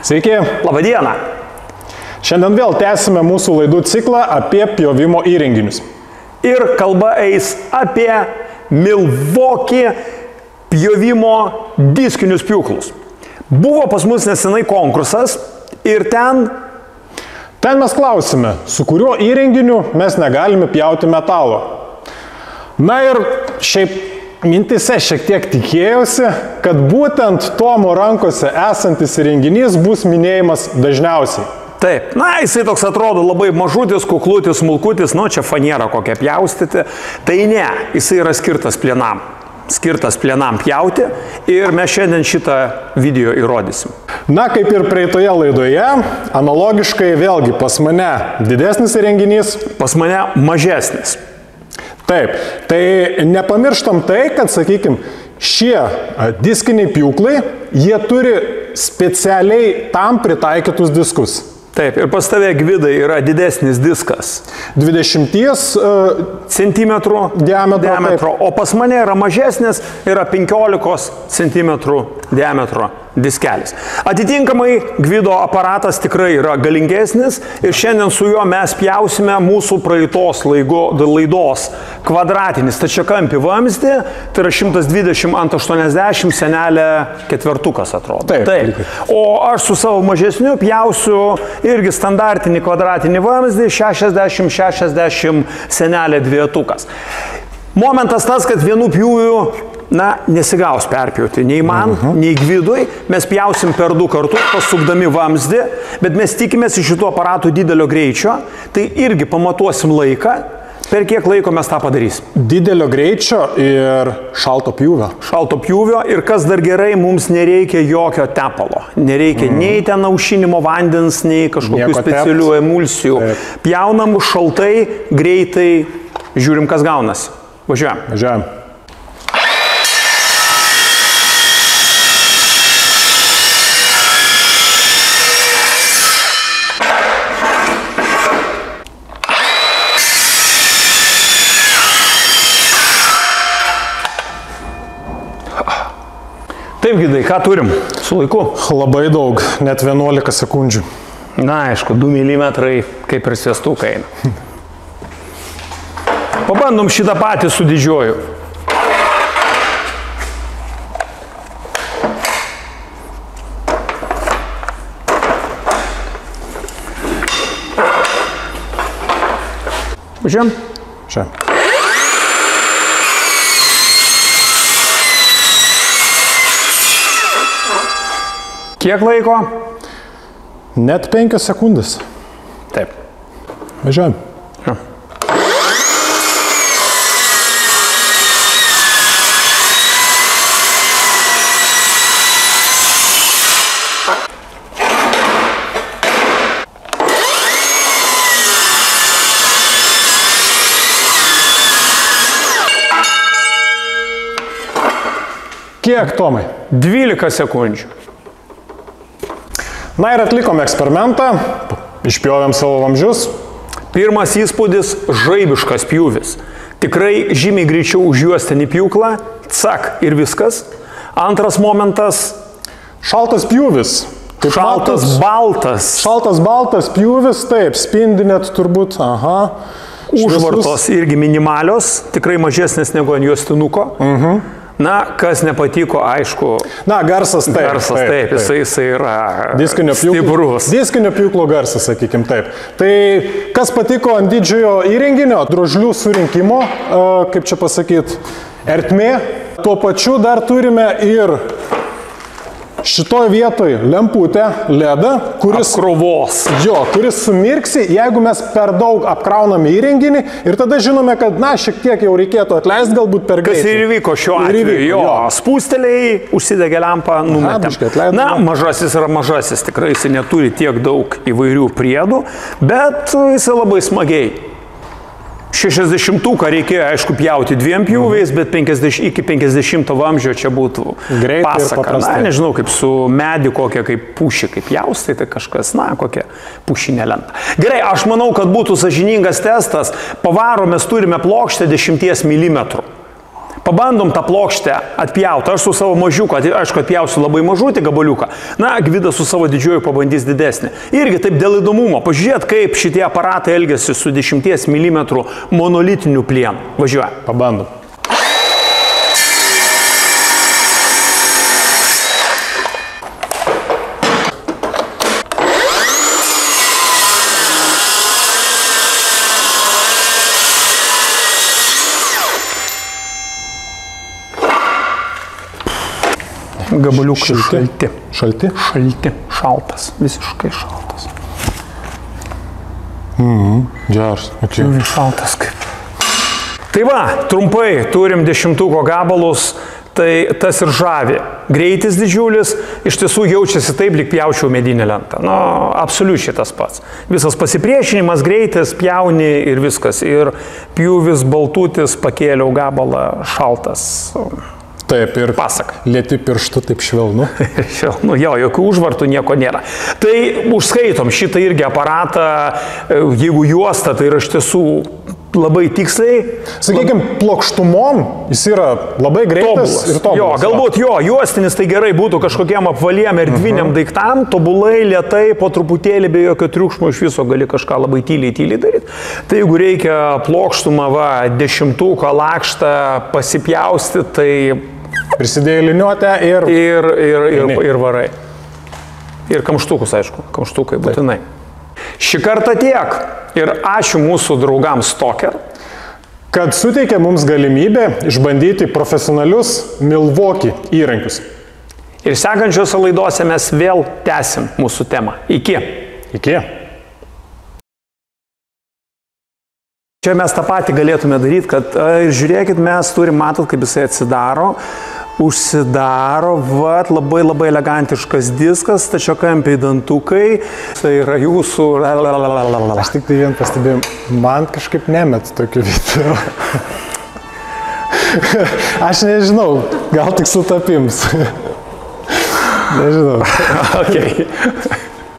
Sveiki. Labadiena. Šiandien vėl tęsime mūsų laidų ciklą apie pjovimo įrenginius. Ir kalba eis apie Milwaukee pjovimo diskinius pjūklus. Buvo pas mus nesenai konkursas ir ten mes klausime, su kuriuo įrenginiu mes negalime pjauti metalo. Na ir šiaip mintise šiek tiek tikėjausi, kad būtent Tomo rankose esantis įrenginys bus minėjimas dažniausiai. Taip, jisai toks atrodo labai mažutis, kuklutis, smulkutis, čia faniera kokią pjaustyti. Tai ne, jisai yra skirtas plienam pjauti ir mes šiandien šitą video įrodysim. Kaip ir praeitoje laidoje, analogiškai vėlgi pas mane didesnis įrenginys, pas mane mažesnis. Taip, tai nepamirštam tai, kad, sakykime, šie diskiniai pjūklai, jie turi specialiai tam pritaikytus diskus. Taip, ir pas tave, Gvidai, yra didesnis diskas. 20 centimetrų diametro, o pas mane yra mažesnis, yra 15 centimetrų diametro diskelis. Atitinkamai, Gvido aparatas tikrai yra galingesnis ir šiandien su juo mes pjausime mūsų praeitos laidos kvadratinį stačiakampį vamzdį, tai yra 120 × 80 senelė ketvertukas atrodo. Taip. O aš su savo mažesniu pjausiu irgi standartinį kvadratinį vamzdį 60 senelė dvietukas. Momentas tas, kad vienu pjūviu nesigaus perpjauti. Nei man, nei Gvidui. Mes pjausim per 2 kartus, pasukdami vamzdį, bet mes tikimės iš šitų aparatų didelio greičio. Tai irgi pamatuosim laiką, per kiek laiko mes tą padarysim. Didelio greičio ir šalto pjūvio. Šalto pjūvio ir kas dar gerai, mums nereikia jokio tepalo. Nereikia nei ten aušinimo vandens, nei kažkokių specialių emulsijų. Pjaunam šaltai, greitai, žiūrim, kas gaunasi. Važiuojam. Taip, Gvidai, ką turim su laiku? Labai daug, net 11 sekundžių. Aišku, 2 mm kaip ir sviestukai eina. Pabandom šitą patį su didžiuoju. Važiuojam? Čia. Kiek laiko? Net 5 sekundės. Taip. Važiuojam. Kiek, Tomai? 12 sekundžių. Ir atlikom eksperimentą, išpjovėm savo vamzdžius. Pirmas įspūdis – žaibiškas pjūvis. Tikrai žymiai greičiau užjuostinį pjūklą, cak ir viskas. Antras momentas – šaltas pjūvis. Šaltas baltas pjūvis, taip, spindi net turbūt, Užvartos irgi minimalios, tikrai mažesnės negu ant juostinuko. Kas nepatiko, aišku. Garsas taip. Jisai yra stiprus. Diskinio pjūklo garsas, sakykim taip. Tai kas patiko ant didžiojo įrenginio, drožlių surinkimo, kaip čia pasakyti, ertmė. Tuo pačiu dar turime ir šitoj vietoj lemputę, ledą, kuris sumirksi, jeigu mes per daug apkrauname įrenginį ir tada žinome, kad, šiek tiek jau reikėtų atleisti, galbūt per greitai. Kas ir įvyko šiuo atveju. Spūsteliai, užsidegė lempą, numetėm. Mažasis yra mažasis, tikrai jis neturi tiek daug įvairių priedų, bet jis labai smagiai. 60-uką reikėjo, aišku, pjauti 2 pjūviais, bet iki 50 vamzdžio čia būtų pasaka. Nežinau, kaip su medį kokia, kaip pušį, kaip jaustai, tai kažkas, kokia pušinė lenta. Gerai, aš manau, kad būtų sąžiningas testas. Pavaro mes turime plokštę 10 mm. Pabandom tą plokštę atpjauti. Aš su savo mažiuku, aišku, atpjausiu labai mažutį gabaliuką. Na, Gvidas su savo didžiuoju pabandys didesnį. Irgi taip dėl įdomumo. Pažiūrėt, kaip šitie aparatai elgiasi su 10 mm monolitiniu plienu. Važiuoja. Pabandom. Gabaliukai šalti. Šalti? Šalti. Šaltas. Visiškai šaltas. Geras. Okay. Šaltas kaip. Tai va, trumpai turim 10-tuko gabalus, tai tas ir žavi. Greitis didžiulis, iš tiesų jaučiasi taip, lyg pjaučiau medinę lentą. Nu, absoliučiai tas pats. Visas pasipriešinimas, greitis, pjauni ir viskas. Ir pjūvis baltutis, pakėliau gabalą, šaltas. Taip, ir pasaka. Lieti pirštų taip švelnu. Švelnu, jo, jokių užvartų nieko nėra. Tai užskaitom šitą irgi aparatą, jeigu juosta, tai yra iš tiesų labai tiksliai. Sakykime, plokštumom jis yra labai greitas ir tobulas. Jo, galbūt jo, juostinis tai gerai būtų kažkokiem apvaliem erdviniam daiktam, tobulai, lėtai, po truputėlį, be jokio triukšmo iš viso gali kažką labai tyliai daryti. Tai jeigu reikia plokštumą, 10-tuką, lakštą pasipjausti, tai prisidėjai liniuotę ir varai. Ir kamštukus, aišku, kamštukai būtinai. Šį kartą tiek. Ir ačiū mūsų draugams Stoker, kad suteikė mums galimybę išbandyti profesionalius Milwaukee įrankius. Ir sekančiose laidose mes vėl tęsim mūsų temą. Iki. Iki. Čia mes tą patį galėtume daryti, kad žiūrėkit, mes turim, matot, kaip jisai atsidaro, užsidaro, labai elegantiškas diskas, stačiakampiai dantukai, tai yra jūsų... Aš tik tai vien pastebėjau, man kažkaip nemet tokių video. Aš nežinau, gal tik sutapims. Nežinau. Okay.